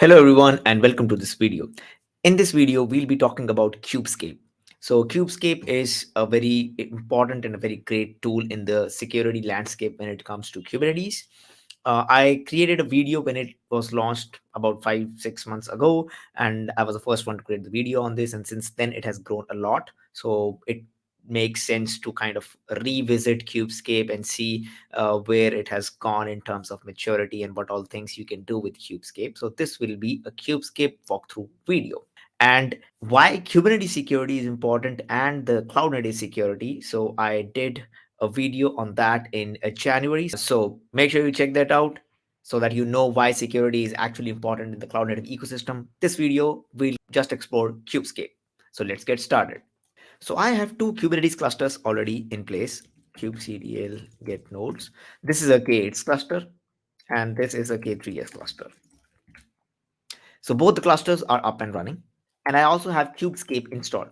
Hello everyone and welcome to this video. In this video, we'll be talking about Cubescape. So Cubescape is a very important and a very great tool in the security landscape when it comes to Kubernetes. I created a video when it was launched about 5-6 months ago, and I was the first one to create the video on this. And since then, it has grown a lot. So it makes sense to kind of revisit Cubescape and see where it has gone in terms of maturity and what all things you can do with Cubescape. So this will be a Cubescape walkthrough video. And why Kubernetes security is important and the cloud native security. So I did a video on that in January. So make sure you check that out so that you know why security is actually important in the cloud native ecosystem. This video will just explore Cubescape. So let's get started. So I have two Kubernetes clusters already in place. kubectl get nodes. This is a K8s cluster and this is a K3s cluster. So both the clusters are up and running. And I also have Cubescape installed.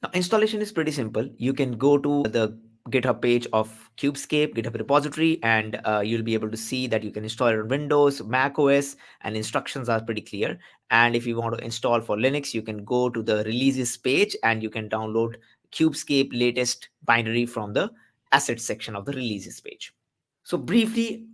Now installation is pretty simple. You can go to the GitHub page of Cubescape, GitHub repository, and you'll be able to see that you can install it on Windows, Mac OS, and instructions are pretty clear. And if you want to install for Linux, you can go to the releases page and you can download Cubescape latest binary from the assets section of the releases page. So briefly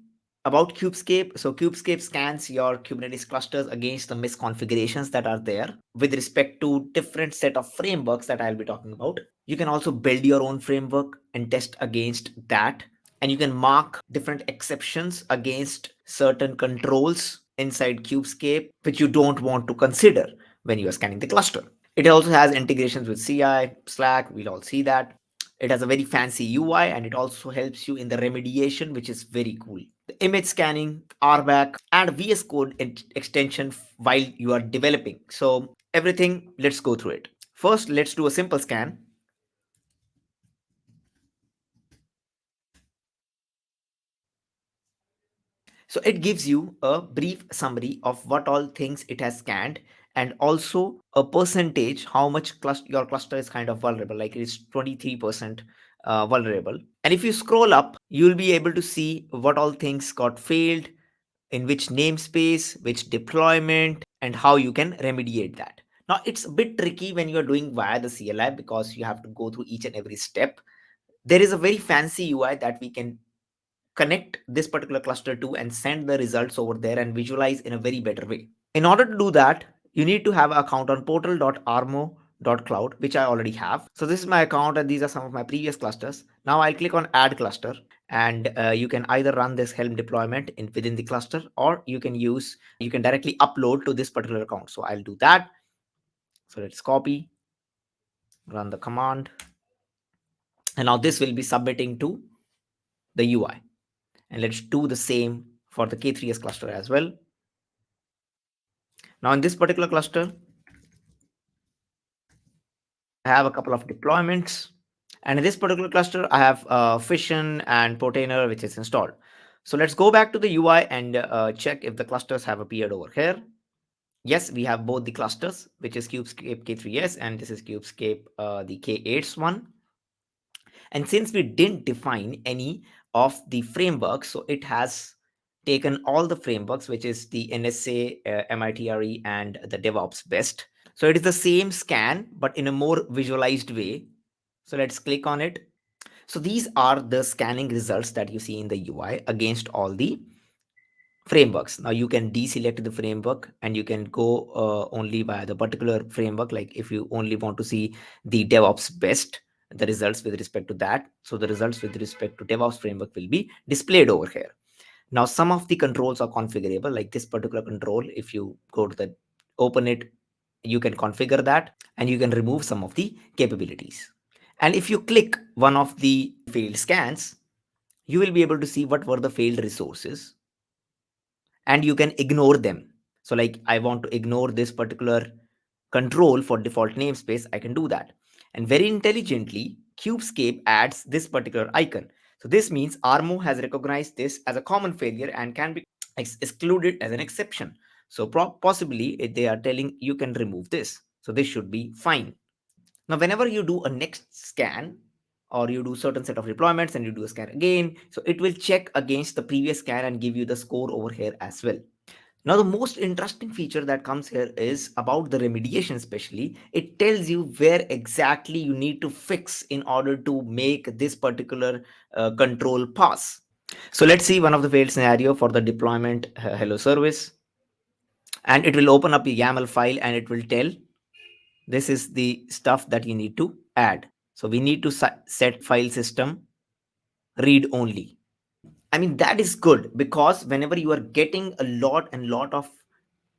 about Cubescape. So Cubescape scans your Kubernetes clusters against the misconfigurations that are there with respect to different set of frameworks that I'll be talking about. You can also build your own framework and test against that. And you can mark different exceptions against certain controls inside Cubescape, which you don't want to consider when you are scanning the cluster. It also has integrations with CI, Slack, we'll all see that. It has a very fancy UI and it also helps you in the remediation, which is very cool. The image scanning, RBAC, and VS Code extension while you are developing. So everything, let's go through it. First, let's do a simple scan. So it gives you a brief summary of what all things it has scanned and also a percentage how much your cluster is kind of vulnerable, like it is 23% vulnerable. And if you scroll up, you'll be able to see what all things got failed, in which namespace, which deployment, and how you can remediate that. Now it's a bit tricky when you're doing via the CLI because you have to go through each and every step. There is a very fancy UI that we can connect this particular cluster to and send the results over there and visualize in a very better way. In order to do that, you need to have an account on portal.armo.cloud, which I already have. So this is my account and these are some of my previous clusters. Now I'll click on add cluster and you can either run this Helm deployment within the cluster or you can directly upload to this particular account. So I'll do that. So let's copy, run the command. And now this will be submitting to the UI. And let's do the same for the K3s cluster as well. Now in this particular cluster, I have a couple of deployments. And in this particular cluster, I have Fission and Portainer, which is installed. So let's go back to the UI and check if the clusters have appeared over here. Yes, we have both the clusters, which is Cubescape K3s and this is Cubescape, the K8s one. And since we didn't define any of the frameworks, so it has taken all the frameworks, which is the NSA, MITRE, and the DevOps best. So it is the same scan, but in a more visualized way. So let's click on it. So these are the scanning results that you see in the UI against all the frameworks. Now you can deselect the framework and you can go only via the particular framework. Like if you only want to see the DevOps best, the results with respect to that. So the results with respect to DevOps framework will be displayed over here. Now some of the controls are configurable, like this particular control. If you go to the open it, you can configure that and you can remove some of the capabilities. And if you click one of the failed scans, you will be able to see what were the failed resources and you can ignore them. So like I want to ignore this particular control for default namespace, I can do that. And very intelligently, Cubescape adds this particular icon. So this means Armo has recognized this as a common failure and can be excluded as an exception. So possibly they are telling you can remove this. So this should be fine. Now, whenever you do a next scan, or you do certain set of deployments and you do a scan again, so it will check against the previous scan and give you the score over here as well. Now, the most interesting feature that comes here is about the remediation, especially. It tells you where exactly you need to fix in order to make this particular control pass. So let's see one of the failed scenario for the deployment hello service. And it will open up a YAML file and it will tell this is the stuff that you need to add. So we need to set file system read only. I mean, that is good because whenever you are getting a lot of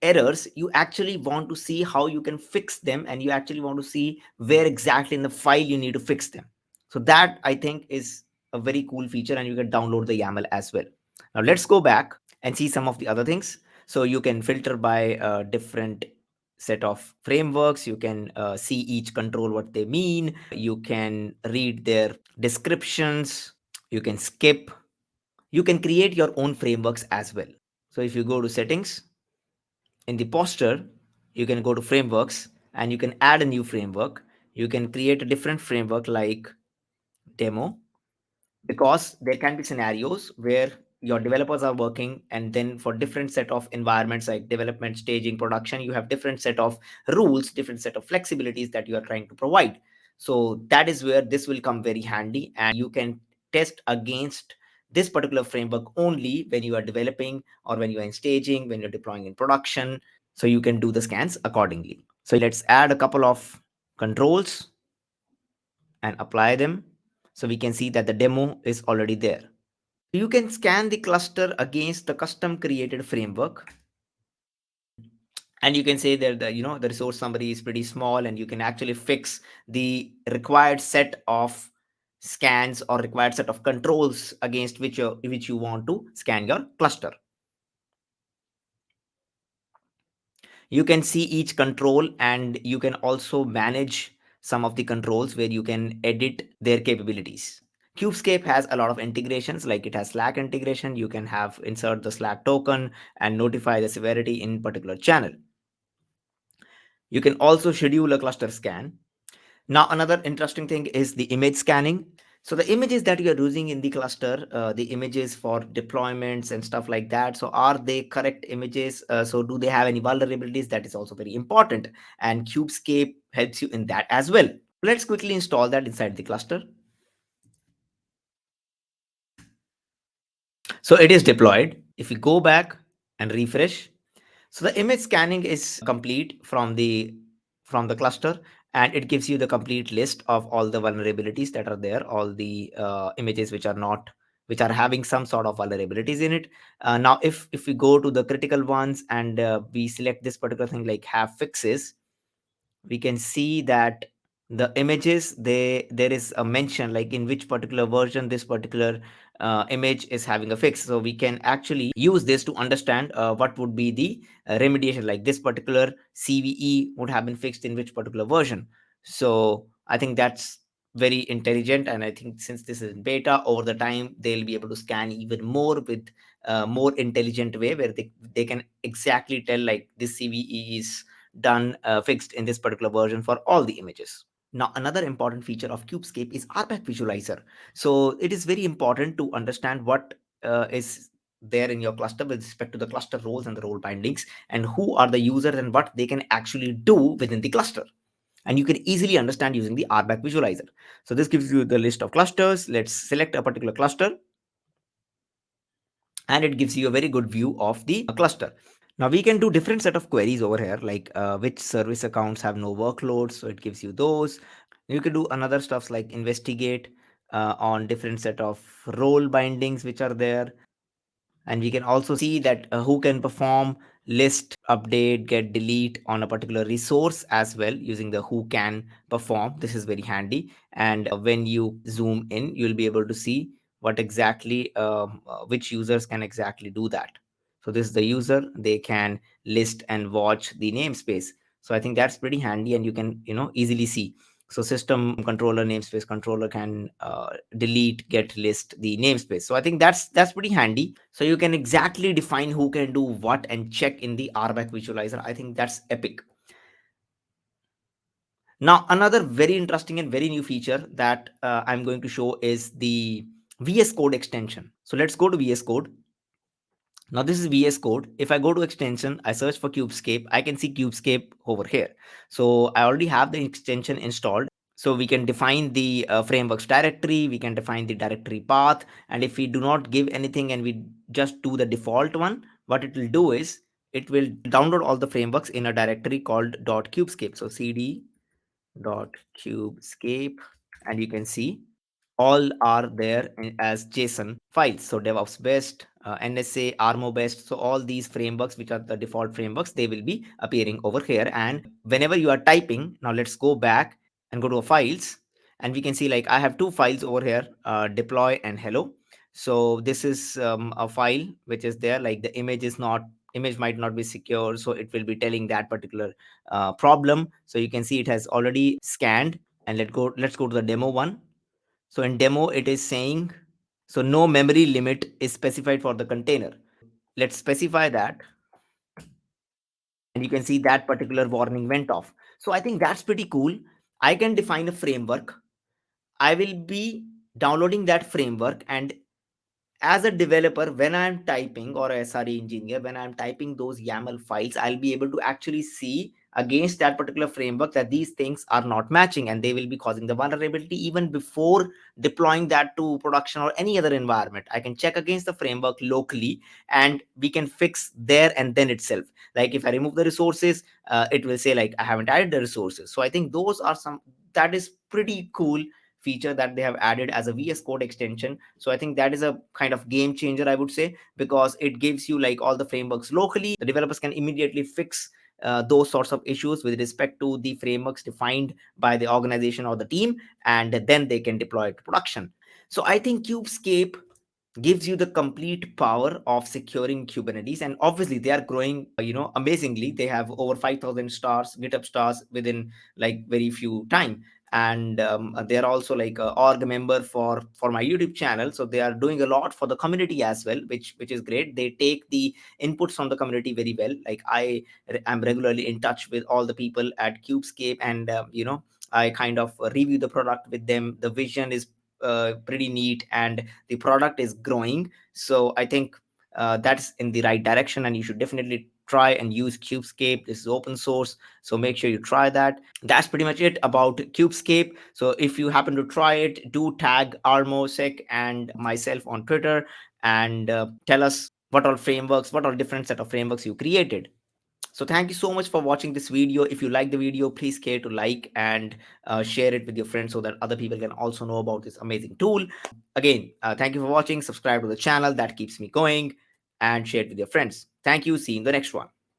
errors, you actually want to see how you can fix them and you actually want to see where exactly in the file you need to fix them. So that I think is a very cool feature and you can download the YAML as well. Now let's go back and see some of the other things. So you can filter by different set of frameworks. You can see each control what they mean. You can read their descriptions. You can skip. You can create your own frameworks as well. So if you go to settings, in the poster, you can go to frameworks and you can add a new framework. You can create a different framework like demo, because there can be scenarios where your developers are working and then for different set of environments like development, staging, production, you have different set of rules, different set of flexibilities that you are trying to provide. So that is where this will come very handy and you can test against this particular framework only when you are developing or when you are in staging, when you're deploying in production. So you can do the scans accordingly. So let's add a couple of controls and apply them. So we can see that the demo is already there. You can scan the cluster against the custom created framework. And you can say that the resource summary is pretty small and you can actually fix the required set of scans or required set of controls against which you want to scan your cluster. You can see each control and you can also manage some of the controls where you can edit their capabilities. Cubescape has a lot of integrations, like it has Slack integration. You can have insert the Slack token and notify the severity in particular channel. You can also schedule a cluster scan. Now, another interesting thing is the image scanning. So the images that you are using in the cluster, the images for deployments and stuff like that, so are they correct images? So do they have any vulnerabilities? That is also very important. And Cubescape helps you in that as well. Let's quickly install that inside the cluster. So it is deployed. If we go back and refresh, so the image scanning is complete from the cluster, and it gives you the complete list of all the vulnerabilities that are there, all the images which are having some sort of vulnerabilities in it. Now, if we go to the critical ones and we select this particular thing like have fixes, we can see that the images there is a mention like in which particular version this particular image is having a fix. So we can actually use this to understand what would be the remediation, like this particular CVE would have been fixed in which particular version. So I think that's very intelligent, and I think since this is in beta, over the time they'll be able to scan even more with more intelligent way where they can exactly tell like this CVE is done fixed in this particular version for all the images. Now, another important feature of Cubescape is RBAC visualizer. So it is very important to understand what is there in your cluster with respect to the cluster roles and the role bindings, and who are the users and what they can actually do within the cluster. And you can easily understand using the RBAC visualizer. So this gives you the list of clusters. Let's select a particular cluster and it gives you a very good view of the cluster. Now we can do different set of queries over here, like which service accounts have no workloads. So it gives you those. You can do another stuffs like investigate on different set of role bindings which are there. And we can also see that who can perform list, update, get, delete on a particular resource as well using the who can perform. This is very handy. And when you zoom in, you'll be able to see what exactly which users can exactly do that. So this is the user, they can list and watch the namespace. So I think that's pretty handy and you can easily see. So system controller namespace controller can delete, get, list the namespace. So I think that's pretty handy. So you can exactly define who can do what and check in the RBAC visualizer. I think that's epic. Now, another very interesting and very new feature that I'm going to show is the VS Code extension. So let's go to VS Code. Now this is VS Code. If I go to extension, I search for Cubescape, I can see Cubescape over here. So I already have the extension installed. So we can define the frameworks directory, we can define the directory path, and if we do not give anything and we just do the default one, what it will do is it will download all the frameworks in a directory called .cubescape. So cd .cubescape, and you can see all are there as JSON files. So DevOps Best, NSA, Armo Best. So all these frameworks, which are the default frameworks, they will be appearing over here. And whenever you are typing, now let's go back and go to files, and we can see like I have two files over here, deploy and hello. So this is a file which is there, like the image might not be secure, so it will be telling that particular problem. So you can see it has already scanned, and let's go to the demo one. So in demo, it is saying, so no memory limit is specified for the container. Let's specify that. And you can see that particular warning went off. So I think that's pretty cool. I can define a framework. I will be downloading that framework, and as a developer, when I'm typing, or a SRE engineer, when I'm typing those YAML files, I'll be able to actually see against that particular framework that these things are not matching, and they will be causing the vulnerability even before deploying that to production or any other environment. I can check against the framework locally, and we can fix there and then itself. Like if I remove the resources, it will say like I haven't added the resources. So I think those are some, that is pretty cool feature that they have added as a VS Code extension. So I think that is a kind of game changer, I would say, because it gives you like all the frameworks locally. The developers can immediately fix those sorts of issues with respect to the frameworks defined by the organization or the team, and then they can deploy it to production. So I think Cubescape gives you the complete power of securing Kubernetes, and obviously they are growing, amazingly. They have over 5,000 stars, GitHub stars within like very few time, and they are also like a org member for my YouTube channel. So they are doing a lot for the community as well, which is great. They take the inputs from the community very well. Like I am regularly in touch with all the people at Cubescape, and I kind of review the product with them. The vision is pretty neat, and the product is growing. So I think that's in the right direction, and you should definitely try and use Cubescape. This is open source, so make sure you try that. That's pretty much it about Cubescape. So if you happen to try it, do tag Armosec and myself on Twitter, and tell us what all frameworks, what all different set of frameworks you created. So thank you so much for watching this video. If you like the video, please care to like and share it with your friends so that other people can also know about this amazing tool. Again, thank you for watching. Subscribe to the channel, that keeps me going, and share it with your friends. Thank you. See you in the next one.